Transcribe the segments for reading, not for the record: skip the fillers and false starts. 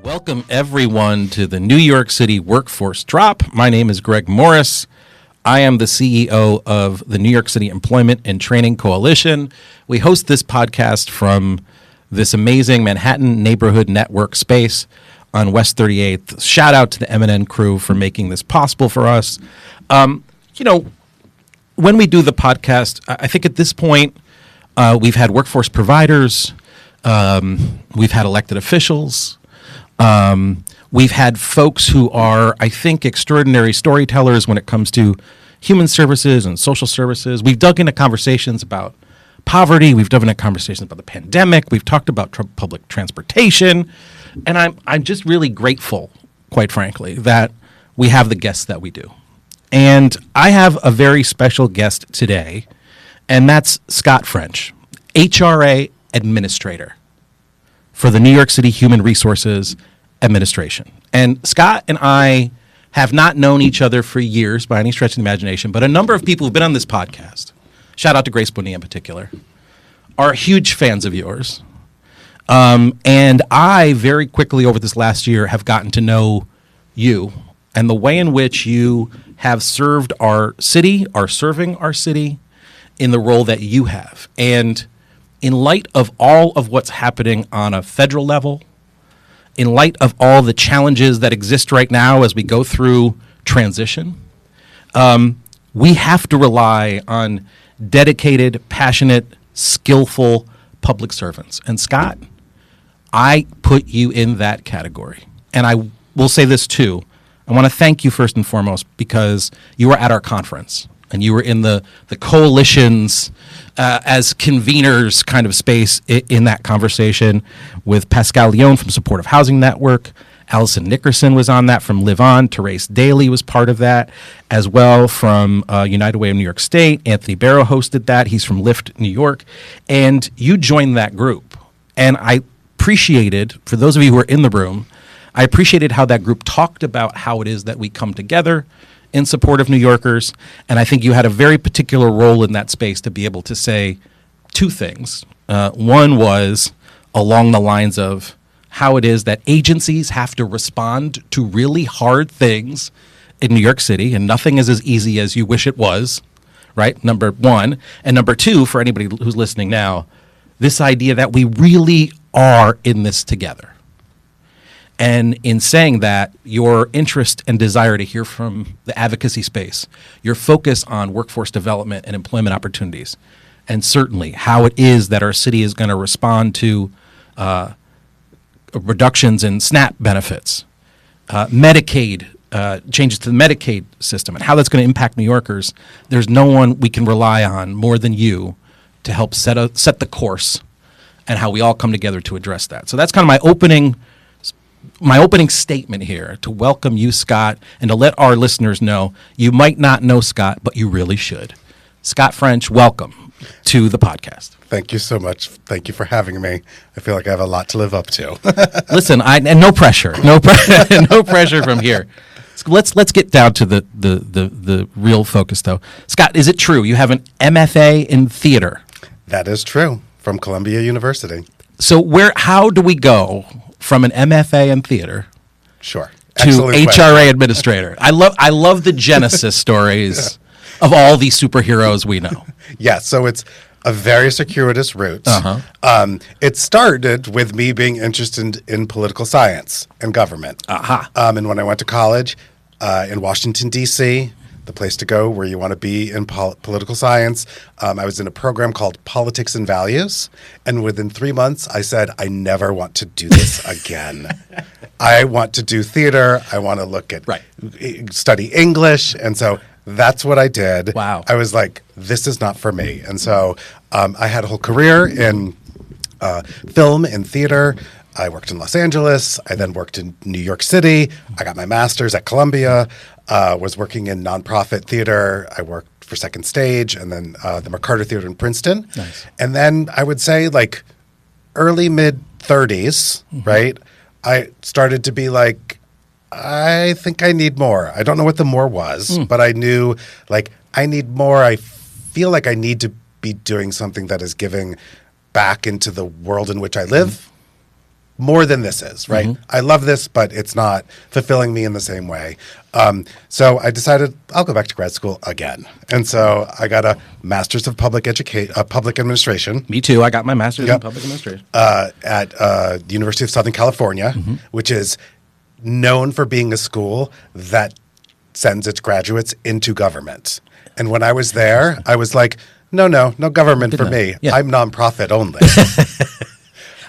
Welcome, everyone, to the New York City Workforce Drop. My name is Greg Morris. I am the CEO of the New York City Employment and Training Coalition. We host this podcast from this amazing Manhattan neighborhood network space on West 38th. Shout out to the M&N crew for making this possible for us. When we do the podcast, I think at this point, we've had workforce providers, we've had elected officials, we've had folks who are, I think, extraordinary storytellers when it comes to human services and social services. We've dug into conversations about poverty. We've dug into conversations about the pandemic. We've talked about public transportation. And I'm just really grateful, quite frankly, that we have the guests that we do. And I have a very special guest today, and that's Scott French, HRA Administrator for the New York City Human Resources Administration. And Scott and I have not known each other for years by any stretch of the imagination, but a number of people who've been on this podcast, shout out to Grace Bonilla in particular, are huge fans of yours. And I very quickly over this last year have gotten to know you and the way in which you have served our city, are serving our city in the role that you have. And in light of all of what's happening on a federal level, in light of all the challenges that exist right now as we go through transition, we have to rely on dedicated, passionate, skillful public servants. And Scott, I put you in that category. And I will say this too. I want to thank you first and foremost because you were at our conference and you were in the coalition's as conveners kind of space in that conversation with Pascal Leone from Supportive Housing Network. Allison Nickerson was on that from Live On. Therese Daly was part of that as well from United Way of New York State. Anthony Barrow hosted that. He's from Lyft New York. And you joined that group. And I appreciated, for those of you who were in the room, I appreciated how that group talked about how it is that we come together in support of New Yorkers. And I think you had a very particular role in that space to be able to say two things. One was along the lines of how it is that agencies have to respond to really hard things in New York City, and nothing is as easy as you wish it was, right? Number one. And number two, for anybody who's listening now, this idea that we really are in this together. And in saying that, your interest and desire to hear from the advocacy space, your focus on workforce development and employment opportunities, and certainly how it is that our city is going to respond to reductions in SNAP benefits, Medicaid, changes to the Medicaid system, and how that's going to impact New Yorkers, there's no one we can rely on more than you to help set the course and how we all come together to address that. So that's kind of my opening statement here, to welcome you, Scott, and to let our listeners know you might not know Scott, but you really should. Scott French, welcome to the podcast. Thank you so much. Thank you for having me. I feel like I have a lot to live up to. Listen, and no pressure, no pressure from here. So let's get down to the real focus, though. Scott, is it true you have an MFA in theater? That is true, from Columbia University. So how do we go from an MFA in theater to HRA administrator? I love the genesis stories of all these superheroes we know. Yeah, so it's a very circuitous route. Uh-huh. It started with me being interested in political science and government. Uh-huh. And when I went to college in Washington, D.C., the place to go where you want to be in political science. I was in a program called Politics and Values, and within 3 months, I said, I never want to do this again. I want to do theater. I want to look at study English, and so that's what I did. Wow. I was like, this is not for me, and so I had a whole career in film and theater. I worked in Los Angeles. I then worked in New York City. I got my master's at Columbia. Was working in nonprofit theater. I worked for Second Stage and then the McCarter Theater in Princeton. Nice. And then I would say like early mid-30s, right? I started to be like, I think I need more. I don't know what the more was, but I knew like I need more. I feel like I need to be doing something that is giving back into the world in which I live. more than this is, right? I love this, but it's not fulfilling me in the same way. So I decided I'll go back to grad school again. And so I got a master's of public administration. Me too. I got my master's in public administration. At the University of Southern California, which is known for being a school that sends its graduates into government. And when I was there, I was like, no government for me. Yeah. I'm nonprofit only.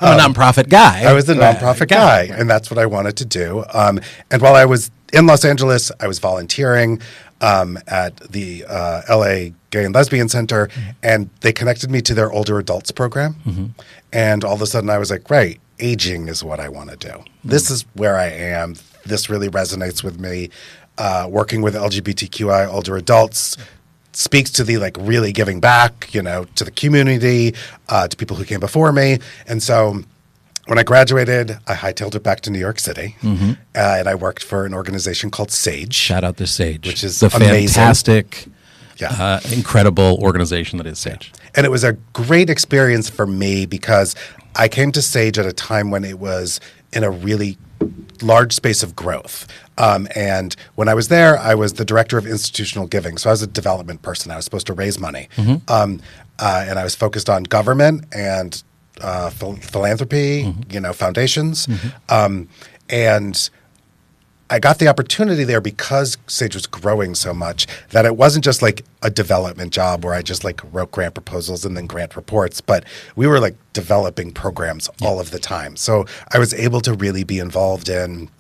I'm a nonprofit guy. I was the nonprofit guy, and that's what I wanted to do. And while I was in Los Angeles, I was volunteering at the LA Gay and Lesbian Center, and they connected me to their older adults program. And all of a sudden I was like, right, aging is what I want to do. This is where I am. This really resonates with me. Working with LGBTQI older adults speaks to the really giving back, to the community, to people who came before me. And so when I graduated, I hightailed it back to New York City, and I worked for an organization called SAGE. Shout out to SAGE, which is the amazing. Fantastic, incredible organization that is SAGE. And it was a great experience for me because I came to SAGE at a time when it was in a really large space of growth. And when I was there, I was the director of institutional giving. So I was a development person. I was supposed to raise money. And I was focused on government and philanthropy, foundations. And I got the opportunity there because SAGE was growing so much that it wasn't just like a development job where I just wrote grant proposals and then grant reports, but we were developing programs all of the time. So I was able to really be involved in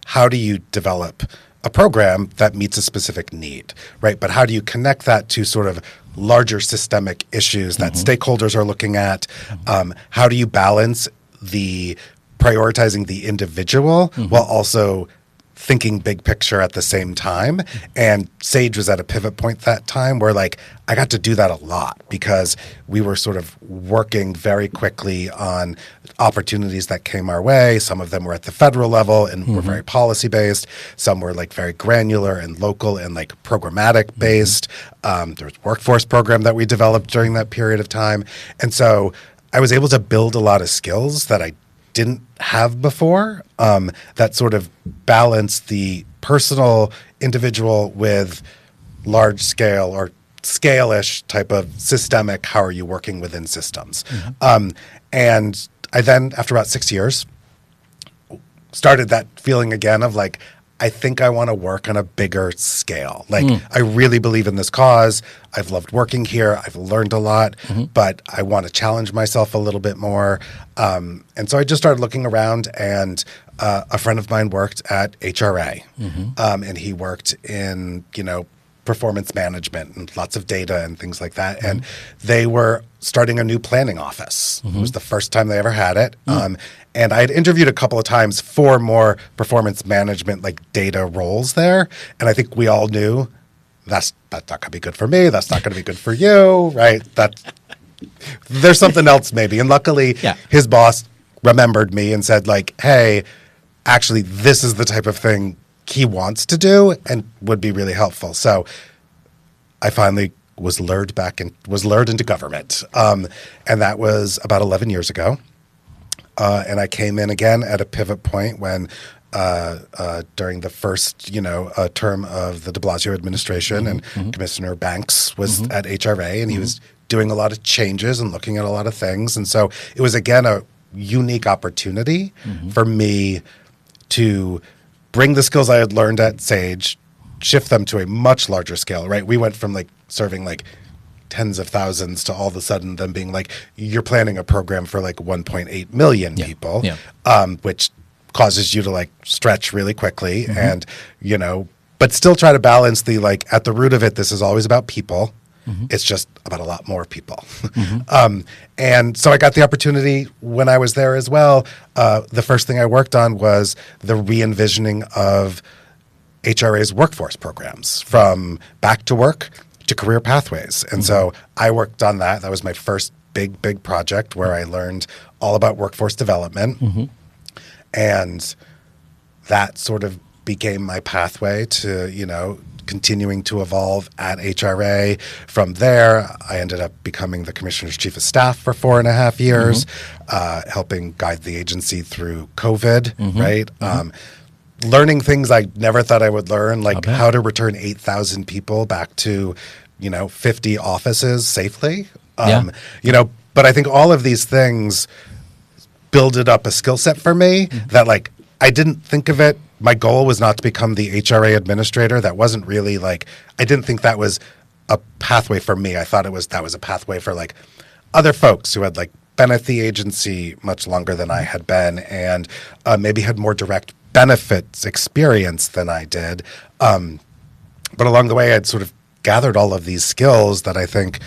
how do you develop a program that meets a specific need, right? But how do you connect that to sort of larger systemic issues that stakeholders are looking at? How do you balance the prioritizing the individual while also thinking big picture at the same time? And SAGE was at a pivot point that time where I got to do that a lot because we were sort of working very quickly on opportunities that came our way. Some of them were at the federal level and were very policy based. Some were very granular and local and programmatic based. There was a workforce program that we developed during that period of time. And so I was able to build a lot of skills that I didn't have before, that sort of balance the personal, individual with large scale or scale-ish type of systemic, how are you working within systems? And I then, after about 6 years, started that feeling again of I think I want to work on a bigger scale. I really believe in this cause. I've loved working here. I've learned a lot, but I want to challenge myself a little bit more. And so I just started looking around, and a friend of mine worked at HRA, and he worked in, performance management and lots of data and things like that. And they were starting a new planning office. It was the first time they ever had it. And I had interviewed a couple of times for more performance management, data roles there. And I think we all knew that's not going to be good for me. That's not going to be good for you, right? There's something else maybe. And luckily, his boss remembered me and said hey, actually, this is the type of thing he wants to do and would be really helpful. So I finally was lured into government. And that was about 11 years ago. And I came in again at a pivot point when during the first, term of the de Blasio administration, and Commissioner Banks was at HRA, and he was doing a lot of changes and looking at a lot of things. And so it was, again, a unique opportunity for me to bring the skills I had learned at SAGE, shift them to a much larger scale, right? We went from serving tens of thousands to all of a sudden them being you're planning a program for 1.8 million people, which causes you to stretch really quickly and, but still try to balance the at the root of it, this is always about people. It's just about a lot more people. And so I got the opportunity when I was there as well. The first thing I worked on was the re-envisioning of HRA's workforce programs, from back to work to career pathways. And so I worked on that. That was my first big project where I learned all about workforce development. And that sort of became my pathway to, continuing to evolve at HRA. From there, I ended up becoming the commissioner's chief of staff for 4.5 years, helping guide the agency through COVID, right? Learning things I never thought I would learn, like how to return 8,000 people back to, 50 offices safely. But I think all of these things builded up a skill set for me that, like, I didn't think of it. My goal was not to become the HRA administrator. That wasn't really I didn't think that was a pathway for me. I thought that was a pathway for like other folks who had been at the agency much longer than I had been and maybe had more direct benefits experience than I did. But along the way, I'd sort of gathered all of these skills that I think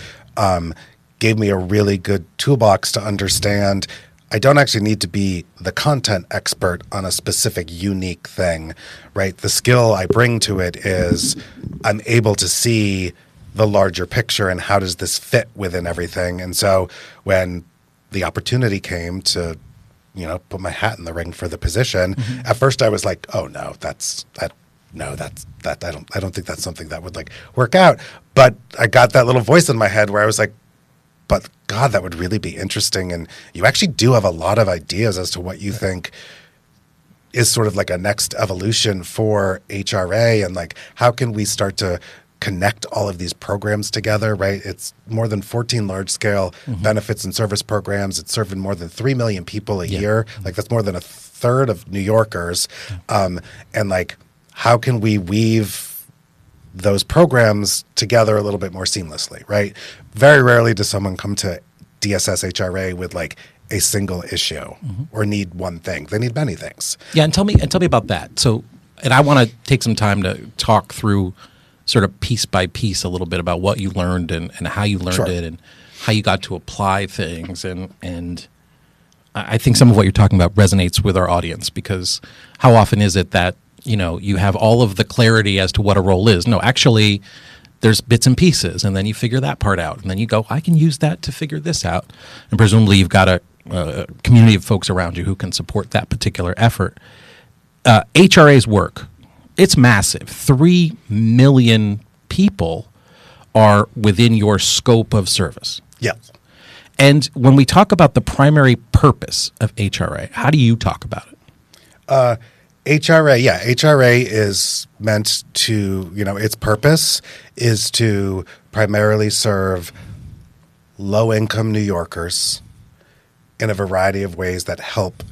gave me a really good toolbox to understand I don't actually need to be the content expert on a specific unique thing, right? The skill I bring to it is I'm able to see the larger picture and how does this fit within everything. And so when the opportunity came to, put my hat in the ring for the position, at first I was like, oh no, I don't think that's something that would work out. But I got that little voice in my head where I was like, but God, that would really be interesting. And you actually do have a lot of ideas as to what you think is sort of like a next evolution for HRA and how can we start to connect all of these programs together, right? It's more than 14 large-scale benefits and service programs. It's serving more than 3 million people a year. That's more than a third of New Yorkers. And how can we weave those programs together a little bit more seamlessly, right? Very rarely does someone come to DSS HRA with a single issue or need one thing. They need many things. Yeah, and tell me about that. So, and I want to take some time to talk through sort of piece by piece a little bit about what you learned and how you learned it and how you got to apply things. And I think some of what you're talking about resonates with our audience because how often is it that you have all of the clarity as to what a role is. No, actually, there's bits and pieces, and then you figure that part out. And then you go, I can use that to figure this out. And presumably you've got a community of folks around you who can support that particular effort. HRA's work, it's massive. 3 million people are within your scope of service. Yeah. And when we talk about the primary purpose of HRA, how do you talk about it? HRA is meant to, its purpose is to primarily serve low-income New Yorkers in a variety of ways that help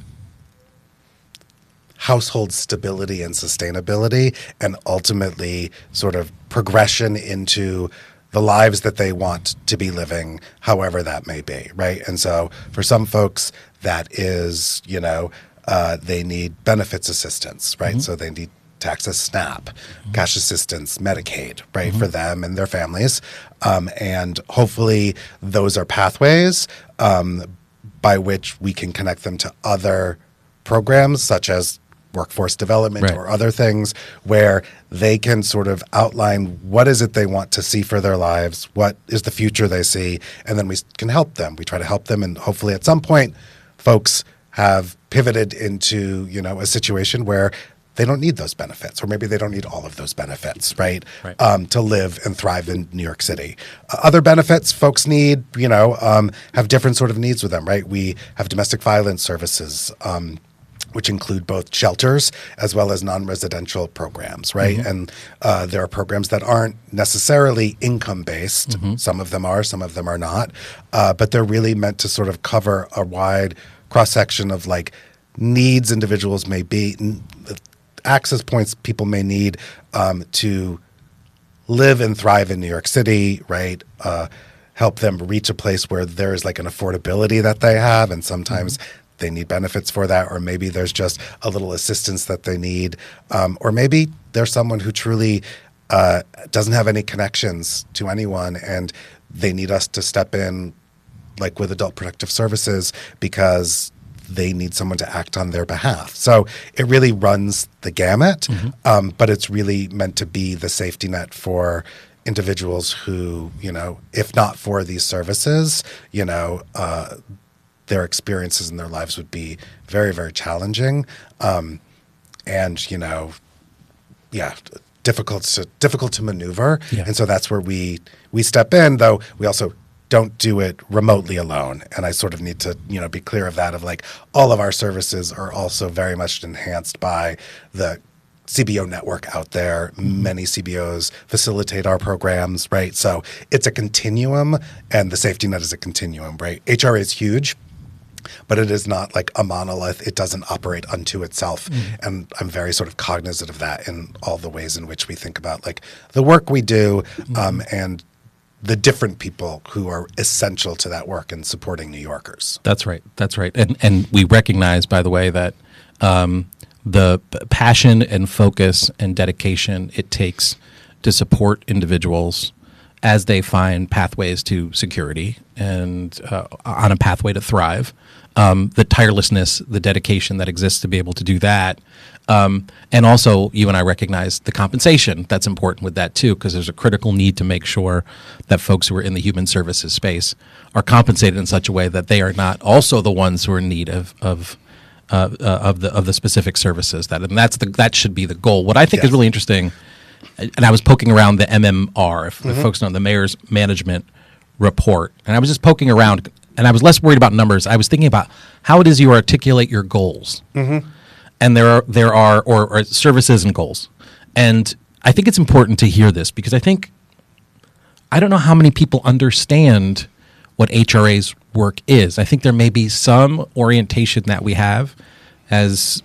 household stability and sustainability and ultimately sort of progression into the lives that they want to be living, however that may be, right? And so for some folks, that is, they need benefits assistance, right? So they need to access SNAP, cash assistance, Medicaid, right, for them and their families. And hopefully those are pathways by which we can connect them to other programs such as workforce development or other things where they can sort of outline what is it they want to see for their lives, what is the future they see, and then we can help them. We try to help them, and hopefully at some point folks have pivoted into, a situation where they don't need those benefits, or maybe they don't need all of those benefits, right? To live and thrive in New York City. Other benefits folks need, have different sort of needs with them, right? We have domestic violence services, which include both shelters as well as non-residential programs, right? And there are programs that aren't necessarily income-based. Some of them are, some of them are not. But they're really meant to sort of cover a wide cross-section of needs individuals may be, access points people may need to live and thrive in New York City, right? Help them reach a place where there's an affordability that they have, and sometimes they need benefits for that, or maybe there's just a little assistance that they need, or maybe there's someone who truly doesn't have any connections to anyone, and they need us to step in with Adult Protective Services because they need someone to act on their behalf. So it really runs the gamut, but it's really meant to be the safety net for individuals who, if not for these services, their experiences in their lives would be very, very challenging. difficult to maneuver. Yeah. And so that's where we step in, though we also don't do it remotely alone. And I sort of need to, be clear of that, of like all of our services are also very much enhanced by the CBO network out there. Many CBOs facilitate our programs, right? So it's a continuum, and the safety net is a continuum, right? HRA is huge, but it is not like a monolith. It doesn't operate unto itself. And I'm very sort of cognizant of that in all the ways in which we think about like the work we do and the different people who are essential to that work and supporting New Yorkers. That's right. And we recognize, by the way, that the passion and focus and dedication it takes to support individuals as they find pathways to security and on a pathway to thrive, the tirelessness, the dedication that exists to be able to do that. And also, you and I recognize the compensation that's important with that too, because there's a critical need to make sure that folks who are in the human services space are compensated in such a way that they are not also the ones who are in need of the specific services that should be the goal. What I think is really interesting, and I was poking around the MMR, if folks know, the Mayor's Management Report, and I was just poking around, and I was less worried about numbers. I was thinking about how it is you articulate your goals. And there are services and goals. And I think it's important to hear this because I don't know how many people understand what HRA's work is. I think there may be some orientation that we have as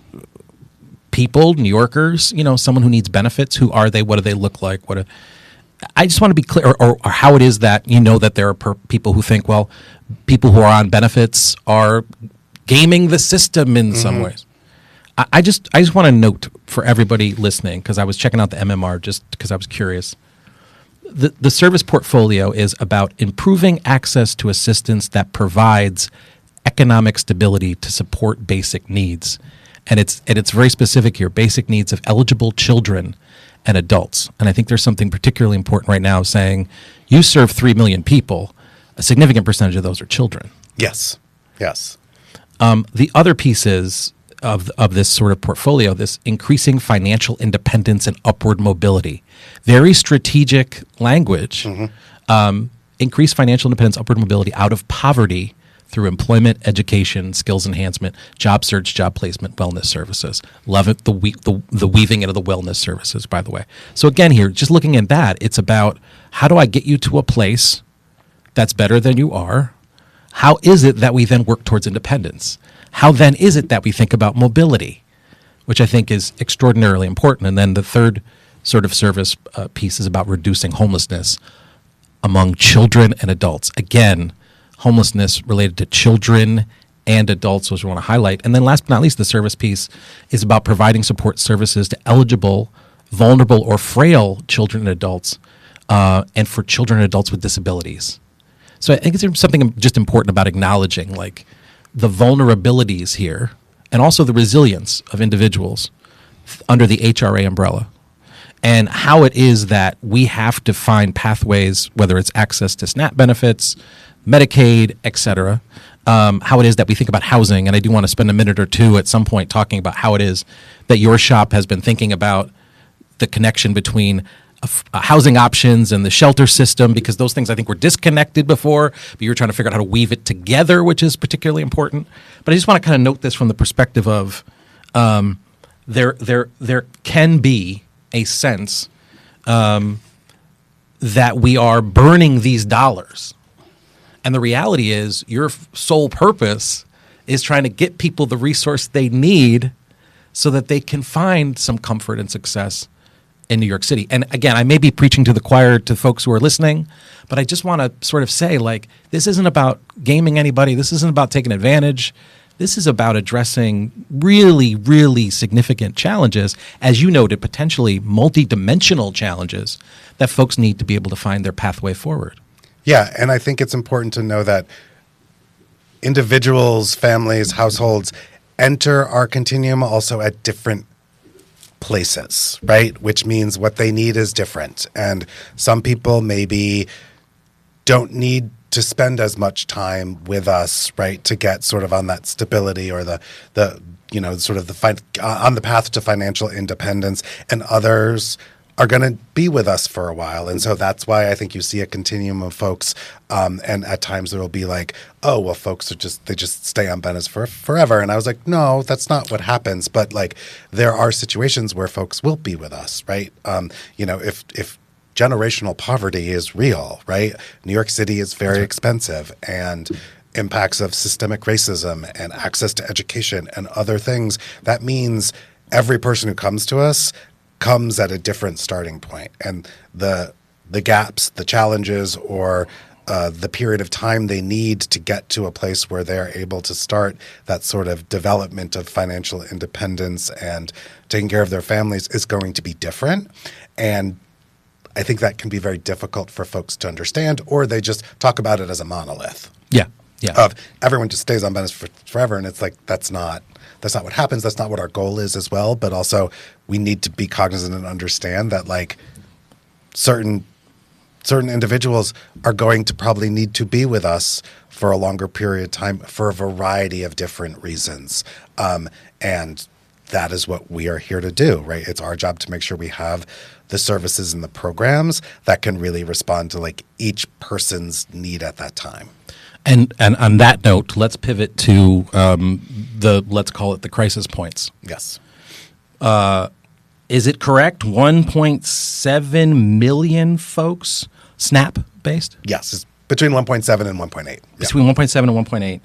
people, New Yorkers, someone who needs benefits. Who are they? What do they look like? I just want to be clear, or how it is that that there are people who think, well, people who are on benefits are gaming the system in some ways. I just want to note for everybody listening, because I was checking out the MMR just because I was curious. The service portfolio is about improving access to assistance that provides economic stability to support basic needs. And it's very specific here, basic needs of eligible children and adults. And I think there's something particularly important right now saying you serve 3 million people, a significant percentage of those are children. Yes. The other pieces of this sort of portfolio, this increasing financial independence and upward mobility, very strategic language, increase financial independence, upward mobility out of poverty through employment, education, skills enhancement, job search, job placement, wellness services. Love it, the weaving into the wellness services, by the way. So again here, just looking at that, it's about how do I get you to a place that's better than you are? How is it that we then work towards independence? How then is it that we think about mobility, which I think is extraordinarily important? And then the third sort of service piece is about reducing homelessness among children and adults. Again, homelessness related to children and adults, which we want to highlight. And then last but not least, the service piece is about providing support services to eligible, vulnerable, or frail children and adults, and for children and adults with disabilities. So I think it's something just important about acknowledging like the vulnerabilities here and also the resilience of individuals under the HRA umbrella, and how it is that we have to find pathways, whether it's access to SNAP benefits, Medicaid, et cetera, how it is that we think about housing. And I do want to spend a minute or two at some point talking about how it is that your shop has been thinking about the connection between housing options and the shelter system, because those things I think were disconnected before, but you're trying to figure out how to weave it together, which is particularly important. But I just want to kind of note this from the perspective of there can be a sense that we are burning these dollars. And the reality is your sole purpose is trying to get people the resource they need so that they can find some comfort and success in New York City. And again, I may be preaching to the choir to folks who are listening, but I just want to sort of say, like, this isn't about gaming anybody. This isn't about taking advantage. This is about addressing really, really significant challenges, as you noted, potentially multidimensional challenges that folks need to be able to find their pathway forward. Yeah, and I think it's important to know that individuals, families, households enter our continuum also at different places, right? Which means what they need is different. And some people maybe don't need to spend as much time with us, right, to get sort of on that stability or the on the path to financial independence. And others are going to be with us for a while. And so that's why I think you see a continuum of folks. And at times there will be like, oh, well, folks they just stay on benefits for forever. And I was like, no, that's not what happens. But like there are situations where folks will be with us, right? If generational poverty is real, right? New York City is very expensive, and impacts of systemic racism and access to education and other things, that means every person who comes to us comes at a different starting point. And the gaps, the challenges, or the period of time they need to get to a place where they're able to start that sort of development of financial independence and taking care of their families is going to be different. And I think that can be very difficult for folks to understand, or they just talk about it as a monolith. Yeah. Of everyone just stays on benefits forever, and it's like that's not what happens. That's not what our goal is as well. But also, we need to be cognizant and understand that like certain individuals are going to probably need to be with us for a longer period of time for a variety of different reasons, and that is what we are here to do. Right? It's our job to make sure we have the services and the programs that can really respond to like each person's need at that time. And on that note, let's pivot to let's call it the crisis points. Yes. Is it correct? 1.7 million folks SNAP based? Yes, it's between 1.7 and 1.8. Between 1.7 and 1.8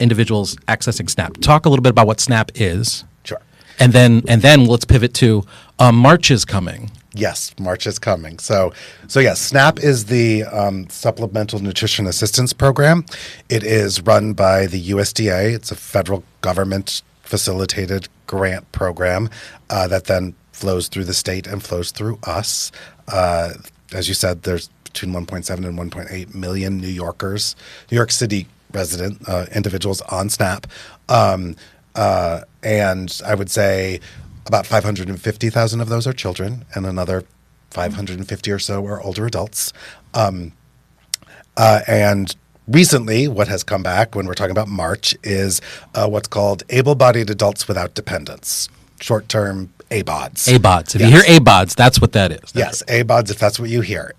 individuals accessing SNAP. Talk a little bit about what SNAP is. Sure. And then let's pivot to March is coming. Yes, March is coming. So yes, SNAP is the Supplemental Nutrition Assistance Program. It is run by the USDA. It's a federal government facilitated grant program that then flows through the state and flows through us. As you said, there's between 1.7 and 1.8 million New York City resident individuals on SNAP. And I would say about 550,000 of those are children, and another 550 or so are older adults. And recently, what has come back when we're talking about March is what's called able-bodied adults without dependents, short-term ABODs. ABODs. If you hear ABODs, that's what that is. Yes, ABODs, if that's what you hear.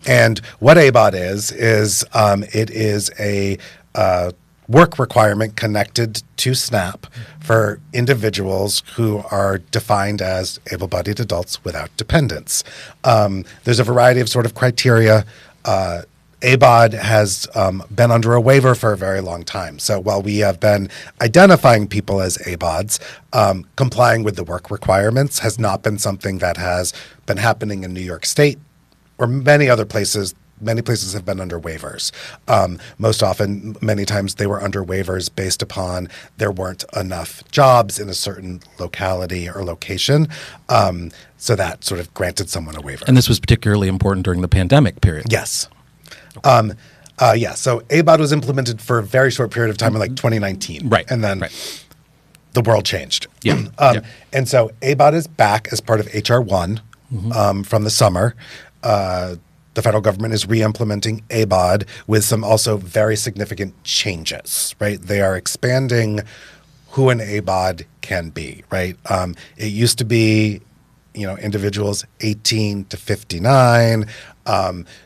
And what ABOD is it is a work requirement connected to SNAP for individuals who are defined as able-bodied adults without dependents. There's a variety of sort of criteria. ABOD has been under a waiver for a very long time. So while we have been identifying people as ABODs, complying with the work requirements has not been something that has been happening in New York State or many other places. Many places have been under waivers. Most often, many times they were under waivers based upon there weren't enough jobs in a certain locality or location. So that sort of granted someone a waiver. And this was particularly important during the pandemic period. Yes. So ABOD was implemented for a very short period of time in like 2019. Right. And then the world changed. Yeah. And so ABOD is back as part of HR 1 from the summer. The federal government is re-implementing ABOD with some also very significant changes, right? They are expanding who an ABOD can be, right? It used to be, individuals 18 to 59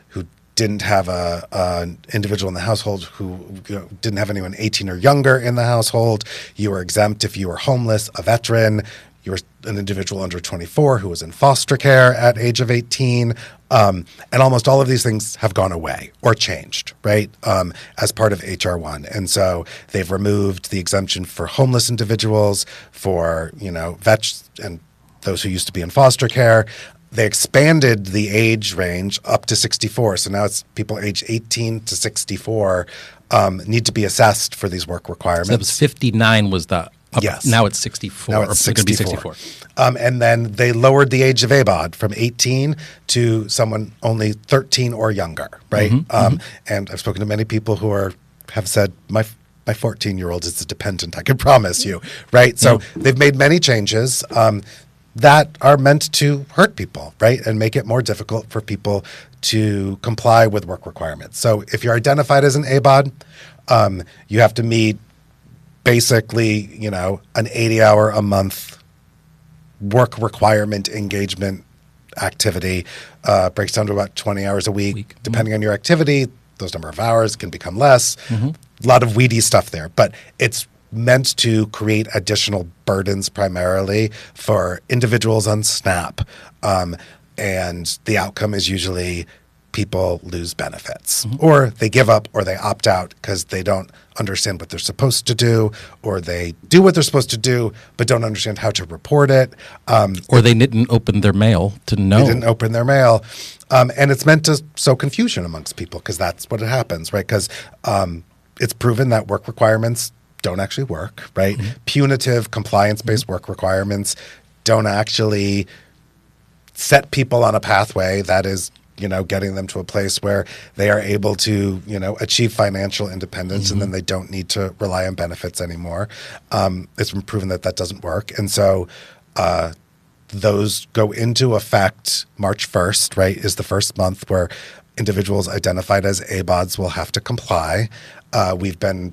who didn't have an individual in the household who didn't have anyone 18 or younger in the household. You were exempt if you were homeless, a veteran. You were an individual under 24 who was in foster care at age of 18. And almost all of these things have gone away or changed, right, as part of HR 1. And so they've removed the exemption for homeless individuals, for, vets and those who used to be in foster care. They expanded the age range up to 64. So now it's people age 18 to 64 need to be assessed for these work requirements. So that was 59 was the Yes. Now it's 64. Now it's 64. Going to be 64. And then they lowered the age of ABOD from 18 to someone only 13 or younger, right? And I've spoken to many people who have said, my 14-year-old is a dependent, I can promise you, right? So they've made many changes that are meant to hurt people, right? And make it more difficult for people to comply with work requirements. So if you're identified as an ABOD, you have to meet basically, an 80-hour a month work requirement engagement activity breaks down to about 20 hours a week. Depending on your activity, those number of hours can become less. A lot of weedy stuff there. But it's meant to create additional burdens primarily for individuals on SNAP. And the outcome is usually people lose benefits, or they give up, or they opt out because they don't understand what they're supposed to do, or they do what they're supposed to do but don't understand how to report it. Or they didn't open their mail to know. They didn't open their mail. And it's meant to sow confusion amongst people because that's what it happens, right? Because it's proven that work requirements don't actually work, right? Punitive compliance-based work requirements don't actually set people on a pathway that is, getting them to a place where they are able to, achieve financial independence, and then they don't need to rely on benefits anymore. It's been proven that that doesn't work. And so those go into effect March 1st, right, is the first month where individuals identified as ABODs will have to comply. We've been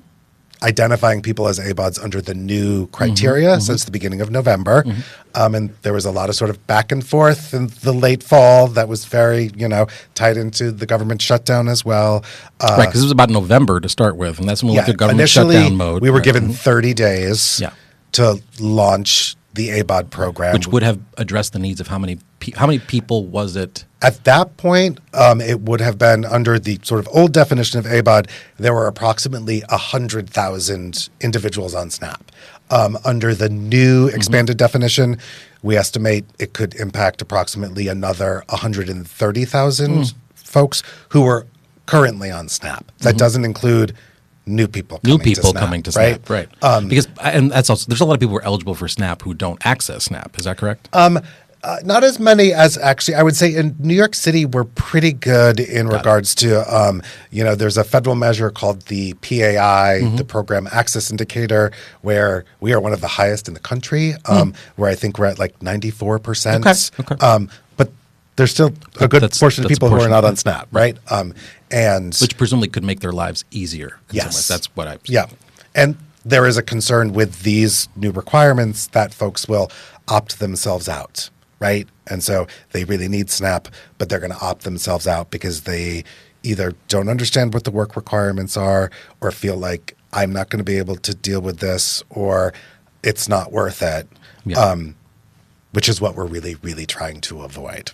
identifying people as ABODs under the new criteria since the beginning of November. And there was a lot of sort of back and forth in the late fall that was very, tied into the government shutdown as well. Right, because it was about November to start with, and that's when we looked at government shutdown mode. We were given 30 days to launch the ABOD program. Which would have addressed the needs of how many people was it? At that point, it would have been under the sort of old definition of ABOD, there were approximately 100,000 individuals on SNAP. Under the new expanded definition, we estimate it could impact approximately another 130,000 folks who were currently on SNAP. That doesn't include new people coming to SNAP, right? Because and that's also there's a lot of people who are eligible for SNAP who don't access SNAP. Is that correct? Not as many as actually. I would say in New York City we're pretty good in regards to there's a federal measure called the PAI, the Program Access Indicator, where we are one of the highest in the country. Where I think we're at like 94%. Okay. But there's still a good portion of people who are not on SNAP, right? And which presumably could make their lives easier. In some ways. That's what I. Yeah, and there is a concern with these new requirements that folks will opt themselves out, right? And so they really need SNAP, but they're going to opt themselves out because they either don't understand what the work requirements are, or feel like I'm not going to be able to deal with this, or it's not worth it. Yeah. Which is what we're really, really trying to avoid.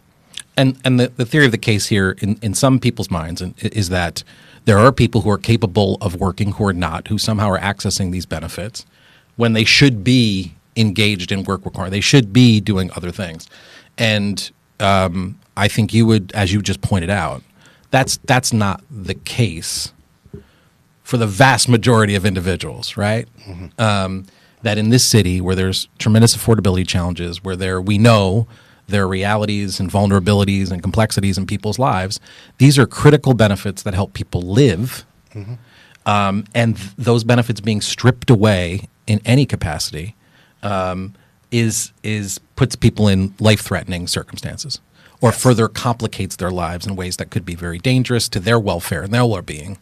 And the theory of the case here in some people's minds is that there are people who are capable of working who are not, who somehow are accessing these benefits when they should be engaged in work requirements. They should be doing other things. And I think you would, as you just pointed out, that's not the case for the vast majority of individuals, right? That in this city where there's tremendous affordability challenges, where we know there are realities and vulnerabilities and complexities in people's lives, these are critical benefits that help people live. And those benefits being stripped away in any capacity puts people in life-threatening circumstances, or further complicates their lives in ways that could be very dangerous to their welfare and their well-being.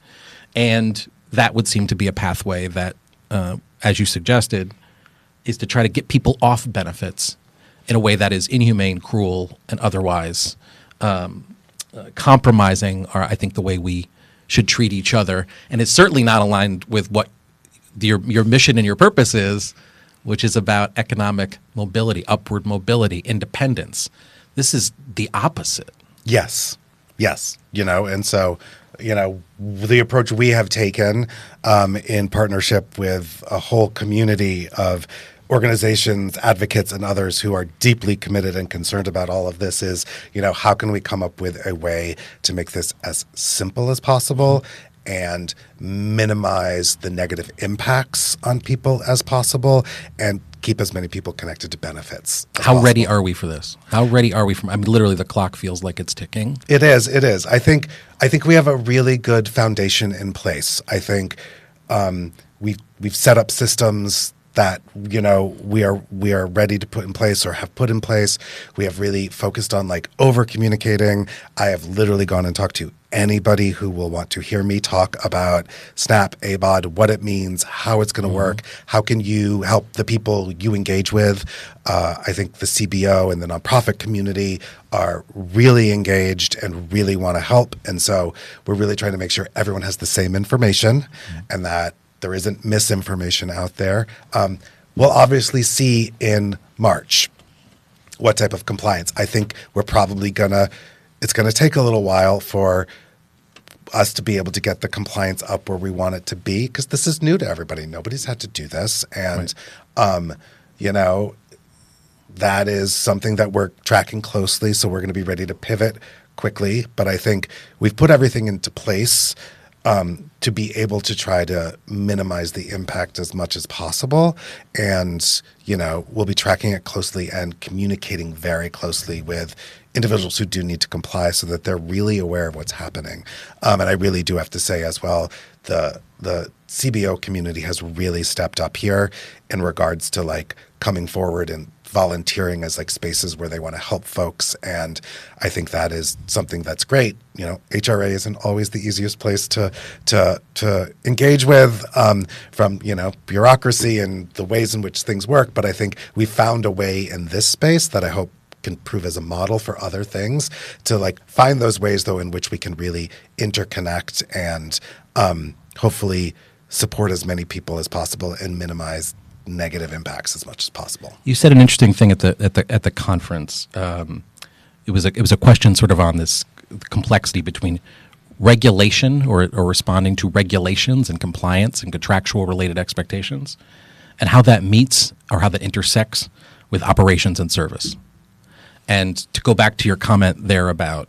And that would seem to be a pathway that, as you suggested, is to try to get people off benefits in a way that is inhumane, cruel, and otherwise compromising, I think, the way we should treat each other. And it's certainly not aligned with what your mission and your purpose is, which is about economic mobility, upward mobility, independence. This is the opposite. Yes. And so, the approach we have taken in partnership with a whole community of organizations, advocates, and others who are deeply committed and concerned about all of this is, how can we come up with a way to make this as simple as possible and minimize the negative impacts on people as possible and keep as many people connected to benefits as How possible. ready are we for this? How ready are we literally the clock feels like it's ticking. It is. I think we have a really good foundation in place. I think we've set up systems that, we are ready to put in place or have put in place. We have really focused on like over communicating. I have literally gone and talked to anybody who will want to hear me talk about SNAP, ABOD, what it means, how it's going to work, how can you help the people you engage with. I think the CBO and the nonprofit community are really engaged and really want to help. And so we're really trying to make sure everyone has the same information and that there isn't misinformation out there. We'll obviously see in March what type of compliance. I think we're probably it's going to take a little while for us to be able to get the compliance up where we want it to be, because this is new to everybody. Nobody's had to do this. And, that is something that we're tracking closely. So we're going to be ready to pivot quickly. But I think we've put everything into place to be able to try to minimize the impact as much as possible. And, we'll be tracking it closely and communicating very closely with individuals who do need to comply so that they're really aware of what's happening. And I really do have to say as well, the CBO community has really stepped up here in regards to like coming forward and volunteering as like spaces where they want to help folks. And I think that is something that's great. HRA isn't always the easiest place to engage with from, bureaucracy and the ways in which things work. But I think we found a way in this space that I hope can prove as a model for other things to like find those ways though in which we can really interconnect and hopefully support as many people as possible and minimize negative impacts as much as possible. You said an interesting thing at the conference. It was a question sort of on this complexity between regulation or responding to regulations and compliance and contractual related expectations, and how that meets or how that intersects with operations and service. And to go back to your comment there about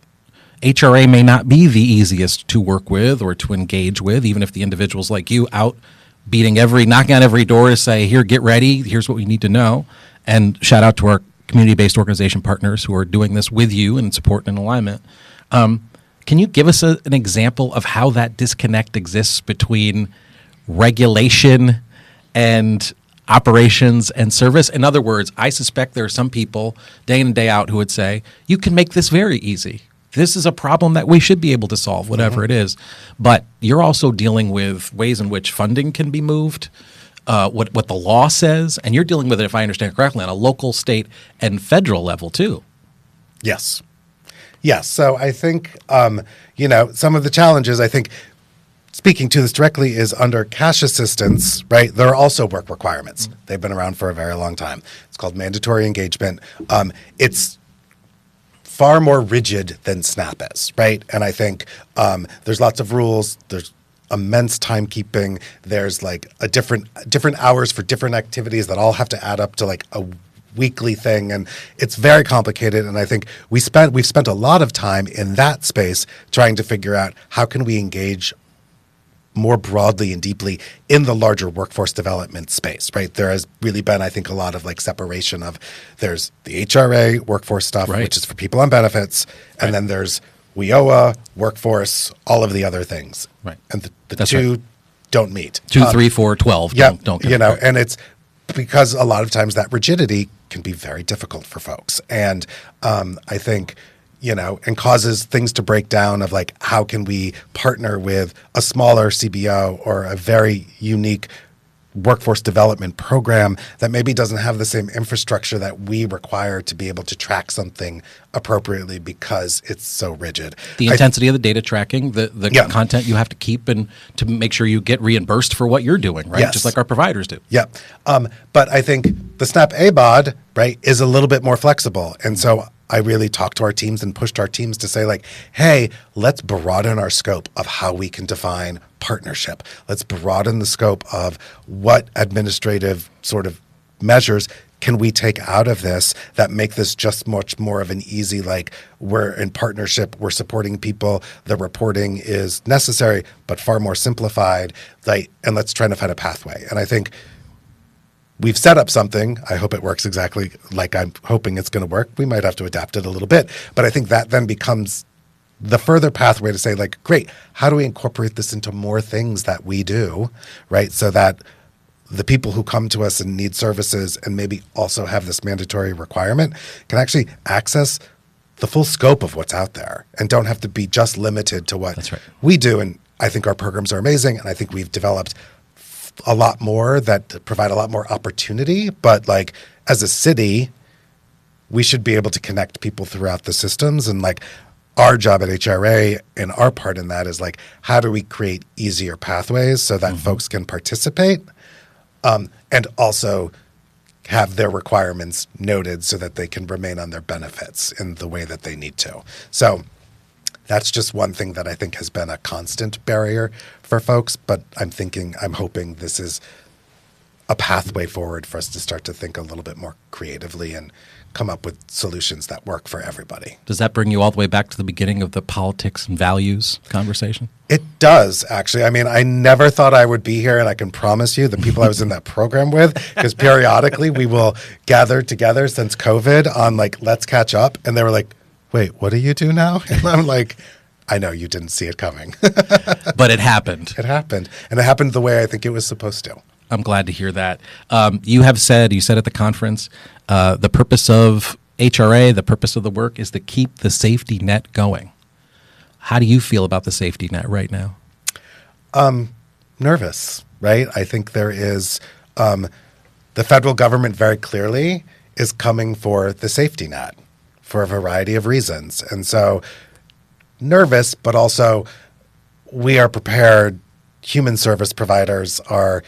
HRA may not be the easiest to work with or to engage with, even if the individuals like you out knocking on every door to say, here, get ready, here's what we need to know. And shout out to our community-based organization partners who are doing this with you and support and alignment. Can you give us an example of how that disconnect exists between regulation and operations and service? In other words, I suspect there are some people day in and day out who would say, you can make this very easy. This is a problem that we should be able to solve, whatever it is. But you're also dealing with ways in which funding can be moved, what the law says, and you're dealing with it, if I understand correctly, on a local, state, and federal level too. Yes. So I think, some of the challenges, I think, speaking to this directly is under cash assistance, right? There are also work requirements. They've been around for a very long time. It's called mandatory engagement. It's far more rigid than SNAP is, right? And I think there's lots of rules. There's immense timekeeping. There's like a different hours for different activities that all have to add up to like a weekly thing, and it's very complicated. And I think we've spent a lot of time in that space trying to figure out how can we engage more broadly and deeply in the larger workforce development space, right? There has really been, I think, a lot of like separation of there's the HRA workforce stuff, which is for people on benefits, and then there's WIOA, workforce, all of the other things. Right. And the two don't meet. 2, 3, 4, 12 don't and it's because a lot of times that rigidity can be very difficult for folks. And I think and causes things to break down of like, how can we partner with a smaller CBO or a very unique workforce development program that maybe doesn't have the same infrastructure that we require to be able to track something appropriately because it's so rigid. The intensity of the data tracking, the content you have to keep and to make sure you get reimbursed for what you're doing, right? Yes. Just like our providers do. Yeah. But I think the SNAP ABOD, right, is a little bit more flexible. And so I really talked to our teams and pushed our teams to say like, hey, let's broaden our scope of how we can define partnership. Let's broaden the scope of what administrative sort of measures can we take out of this that make this just much more of an easy, like we're in partnership, we're supporting people, the reporting is necessary, but far more simplified, and let's try to find a pathway. And I think we've set up something. I hope it works exactly like I'm hoping it's going to work. We might have to adapt it a little bit, but I think that then becomes the further pathway to say like, great, how do we incorporate this into more things that we do, right? So that the people who come to us and need services and maybe also have this mandatory requirement can actually access the full scope of what's out there and don't have to be just limited to what we do. And I think our programs are amazing, and I think we've developed a lot more that provide a lot more opportunity. But like as a city, we should be able to connect people throughout the systems. And like our job at HRA and our part in that is like, how do we create easier pathways so that folks can participate and also have their requirements noted so that they can remain on their benefits in the way that they need to. So that's just one thing that I think has been a constant barrier for folks, but I'm hoping this is a pathway forward for us to start to think a little bit more creatively and come up with solutions that work for everybody. Does that bring you all the way back to the beginning of the politics and values conversation? It does, actually. I mean, I never thought I would be here, and I can promise you the people I was in that program with, because periodically we will gather together since COVID on like, let's catch up. And they were like, wait, what do you do now? And I'm like, I know you didn't see it coming. But it happened. It happened. And it happened the way I think it was supposed to. I'm glad to hear that. You said at the conference, the purpose of HRA, the purpose of the work is to keep the safety net going. How do you feel about the safety net right now? Nervous, right? I think there is the federal government very clearly is coming for the safety net for a variety of reasons. And so nervous, but also we are prepared. Human service providers are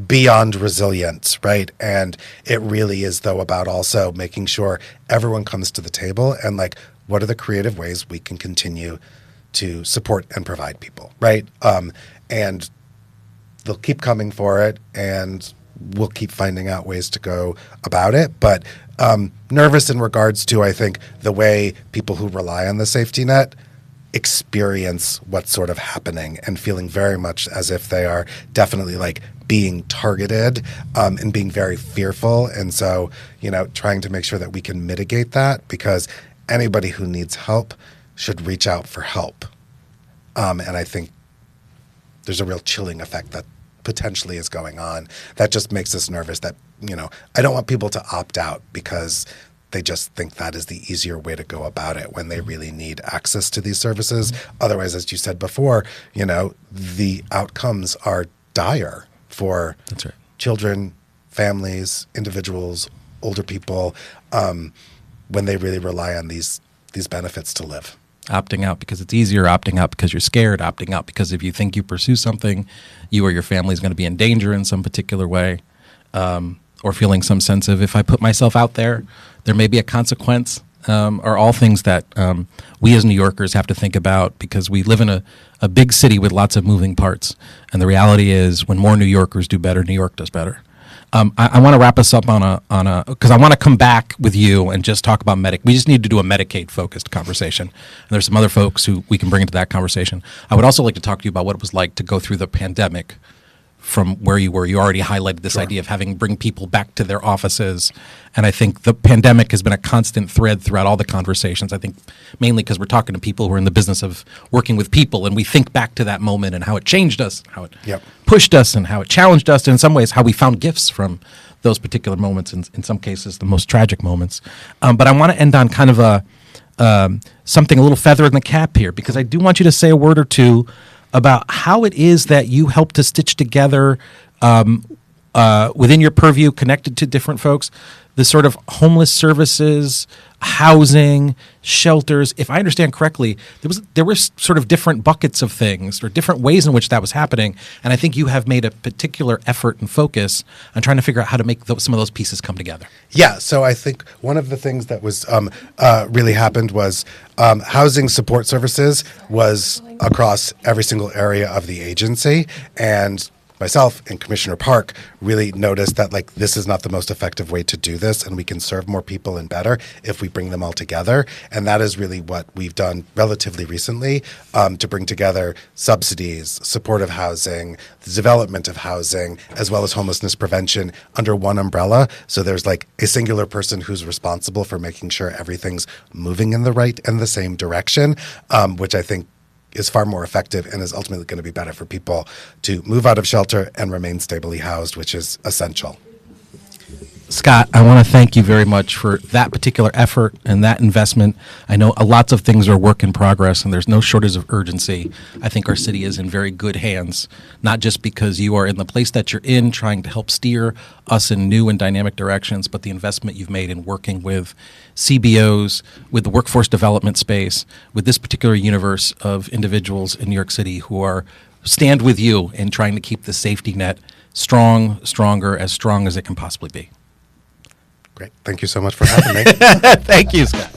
beyond resilient, right? And it really is, though, about also making sure everyone comes to the table and like, what are the creative ways we can continue to support and provide people, right? And they'll keep coming for it, and we'll keep finding out ways to go about it. But nervous in regards to, I think, the way people who rely on the safety net experience what's sort of happening and feeling very much as if they are definitely like being targeted and being very fearful. And so, trying to make sure that we can mitigate that, because anybody who needs help should reach out for help. And I think there's a real chilling effect that potentially is going on that just makes us nervous that, I don't want people to opt out because they just think that is the easier way to go about it when they really need access to these services. Otherwise, as you said before, the outcomes are dire for children, families, individuals, older people, when they really rely on these benefits to live. Opting out because it's easier, opting out because you're scared, opting out because if you think you pursue something, you or your family is going to be in danger in some particular way, or feeling some sense of, if I put myself out there, there may be a consequence, are all things that we as New Yorkers have to think about, because we live in a big city with lots of moving parts. And the reality is, when more New Yorkers do better, New York does better. I want to wrap us up on a because I want to come back with you and just talk about We just need to do a Medicaid-focused conversation. And there's some other folks who we can bring into that conversation. I would also like to talk to you about what it was like to go through the pandemic from where you were. You already highlighted this idea of having bring people back to their offices. And I think the pandemic has been a constant thread throughout all the conversations. I think mainly because we're talking to people who are in the business of working with people, and we think back to that moment and how it changed us, how it pushed us, and how it challenged us, and in some ways how we found gifts from those particular moments, and in some cases the most tragic moments. But I want to end on kind of something a little feather in the cap here, because I do want you to say a word or two about how it is that you help to stitch together within your purview, connected to different folks, the sort of homeless services, housing, shelters. If I understand correctly, there were sort of different buckets of things or different ways in which that was happening. And I think you have made a particular effort and focus on trying to figure out how to make some of those pieces come together. Yeah. So I think one of the things that was really happened was housing support services was across every single area of the agency. And myself and Commissioner Park really noticed that this is not the most effective way to do this, and we can serve more people and better if we bring them all together. And that is really what we've done relatively recently, to bring together subsidies, supportive housing, the development of housing, as well as homelessness prevention under one umbrella. So there's a singular person who's responsible for making sure everything's moving in the right and the same direction, which I think is far more effective and is ultimately going to be better for people to move out of shelter and remain stably housed, which is essential. Scott, I want to thank you very much for that particular effort and that investment. I know lots of things are work in progress, and there's no shortage of urgency. I think our city is in very good hands, not just because you are in the place that you're in trying to help steer us in new and dynamic directions, but the investment you've made in working with CBOs, with the workforce development space, with this particular universe of individuals in New York City who are stand with you in trying to keep the safety net stronger, as strong as it can possibly be. Great. Thank you so much for having me. Thank you, Scott.